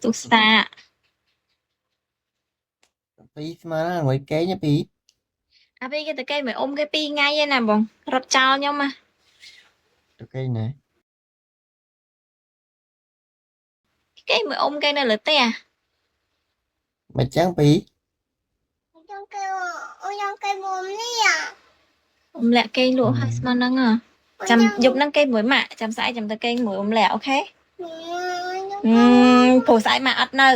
ទុសាពីស្មើហ្នឹងមួយគេញ៉ាពី អាពេលគេទៅគេមួយអ៊ំគេ2ថ្ងៃឯណាបងរត់ចោលខ្ញុំហ่ะ ទៅគេណែ គេមួយអ៊ំគេនៅលើផ្ទះ មិនចឹងពី trong cây mồm nè អ៊ំលាក់គេលក់ហើយស្មើហ្នឹងចាំយប់ហ្នឹងគេមួយម៉ាក់ចាំស្អែកចាំទៅគេមួយអ៊ំលាក់អូខេព្រោះស្អែកម៉ាក់អត់នៅ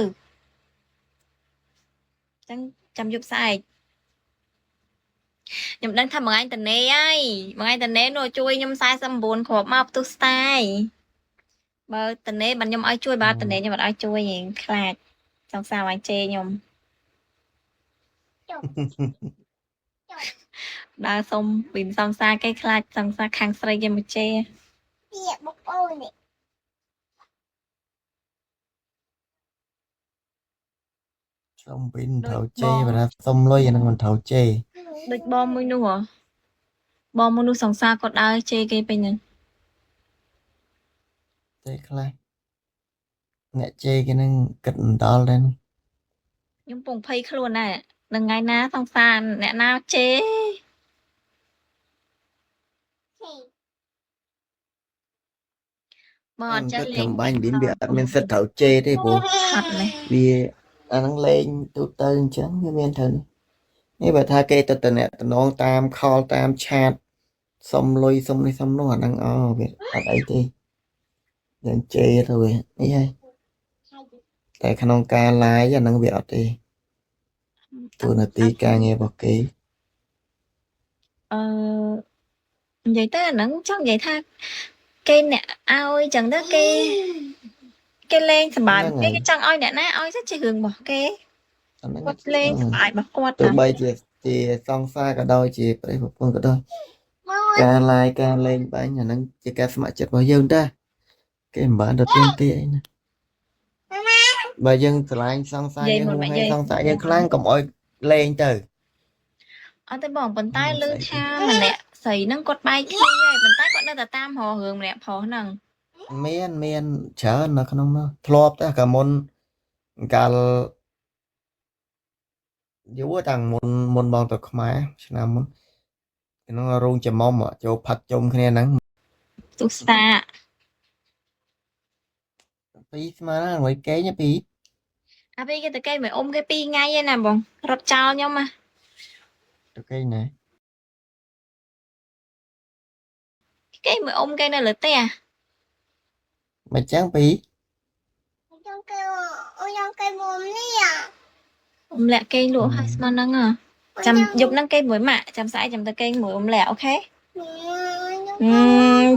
ចឹងចាំយប់ស្អែកខ្ញុំដឹងថាមួយថ្ងៃតនេហើយមួយថ្ងៃតនេនោះជួយខ្ញុំ49គ្រាប់មកផ្ទុះស្ទាយបើតនេបានខ្ញុំឲ្យជួយបើតនេខ្ញុំអត់ឲ្យជួយឯងខ្លាចសង្សារវាយជេរខ្ញុំដើរសុំពីសង្សារគេខ្លាចសង្សារខាងស្រីគេមកជេរ Dạ bốc ôi nè សុំពីមិនត្រូវជេបើថាសុំលុយអានឹងមិនត្រូវជេ ដូចបងមួយនោះហ៎បងមួយនោះសង្សារគាត់ដើរជេរគេពេញហ្នឹង ទេខ្លះអ្នកជេគេនឹងគិតមិនដល់ដែរ ខ្ញុំពងភ័យខ្លួនដែរនឹងថ្ងៃណាសង្សារអ្នកណាជេរ thì បងអត់ចេះ គិត លេង ធ្វើបាញ់វិញវាអត់មានសិទ្ធត្រូវជេទេព្រោះ ហត់ណាស់ វាអានឹងលេងទូទៅអញ្ចឹងវាមានត្រូវនេះបើថាគេទៅតំណតាមខលតាមឆាតសុំលុយសុំនេះសុំនោះអានឹងវាអត់អីទេយ៉ាងជេទៅវានេះហើយតែក្នុងការ live អានឹងវាអត់ទេទូនាទីការងាររបស់គេ និយាយទៅអាហ្នឹងចង់និយាយថាគេអ្នកឲ្យចឹងទៅគេលេងសប្បាយគេចង់ឲ្យអ្នកណាឲ្យទៅជារឿងរបស់គេ អានឹង គាត់លេងសប្បាយរបស់គាត់ ទោះបីជាសង្សារក៏ដោយជាប្រិយប្រពន្ធក៏ដោយការ live ការលេងបាញ់អានឹងជាការស្ម័គ្រចិត្តរបស់យើងតាគេមិនបានទៅទៀមទាអីណាបើយើងឆ្លាញ់សង្សារយើងហើយសង្សារយើងខ្លាំងកុំអោយលេងទៅ អត់ទេបងប៉ុន្តែលឺថាម្នាក់ស្រីហ្នឹងគាត់បែកគ្នាហើយប៉ុន្តែគាត់នៅតែតាមរករឿងម្នាក់ប្រុសហ្នឹង មានច្រើននៅក្នុងនោះធ្លាប់តែកាលមុនកាលយូរតាំងមុនបងទៅខ្មែរឆ្នាំមុនក្នុងរោងចំមុំចូលផាត់ជុំគ្នាហ្នឹង ទុសា ពីស្មើហ្នឹងមួយគេញ៉ាពី អាពេលគេទៅគេមួយអ៊ំគេ2ថ្ងៃឯណាបងរត់ចោលខ្ញុំហ่ะ ទៅគេណែ គេមួយអ៊ំគេនៅលើផ្ទះ មិនចឹងពី trong cây mồm nè អ៊ំលាក់គេលក់ហើយស្មើហ្នឹងចាំយប់ហ្នឹងគេមួយម៉ាក់ចាំស្អែកចាំទៅគេមួយអ៊ំលាក់អូខេ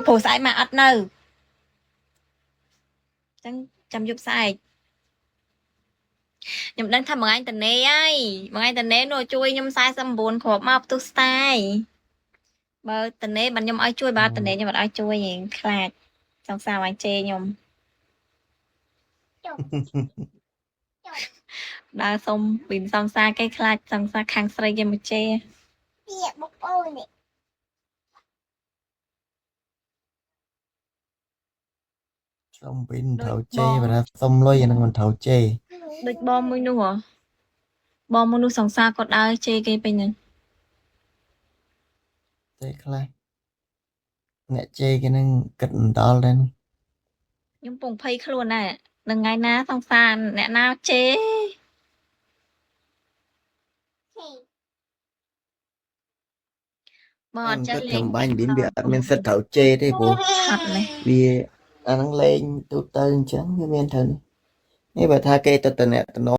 ព្រោះស្អែកម៉ាក់អត់នៅចឹងចាំយប់ស្អែកខ្ញុំដឹងថាមួយថ្ងៃតនេហើយមួយថ្ងៃតនេនោះជួយខ្ញុំ49គ្រាប់មកផ្ទុះស្ទាយបើតនេបានខ្ញុំឲ្យជួយបើតនេខ្ញុំអត់ឲ្យជួយឯងខ្លាចសង្សារវាយជេរខ្ញុំដើរសុំពីសង្សារគេខ្លាចសង្សារខាងស្រីគេមកជេរ Dạ bốc ôi nè សុំពីមិនត្រូវជេបើថាសុំលុយអានឹងមិនត្រូវជេ ដូចបងមួយនោះហ៎បងមួយនោះសង្សារគាត់ដើរជេរគេពេញហ្នឹង ទេខ្លះអ្នកជេគេនឹងគិតមិនដល់ដែរ ខ្ញុំពងភ័យខ្លួនដែរនឹងថ្ងៃណាសង្សារអ្នកណាជេរ thì បងអត់ចេះ គិត លេ ធ្វើ ង បាញ់វិញវាអត់មានសិទ្ធត្រូវជេទេព្រោះ ហត់ណាស់ វាអានឹងលេងទូទៅអញ្ចឹងវាមានត្រូវនេះបើថាគេទៅតំណ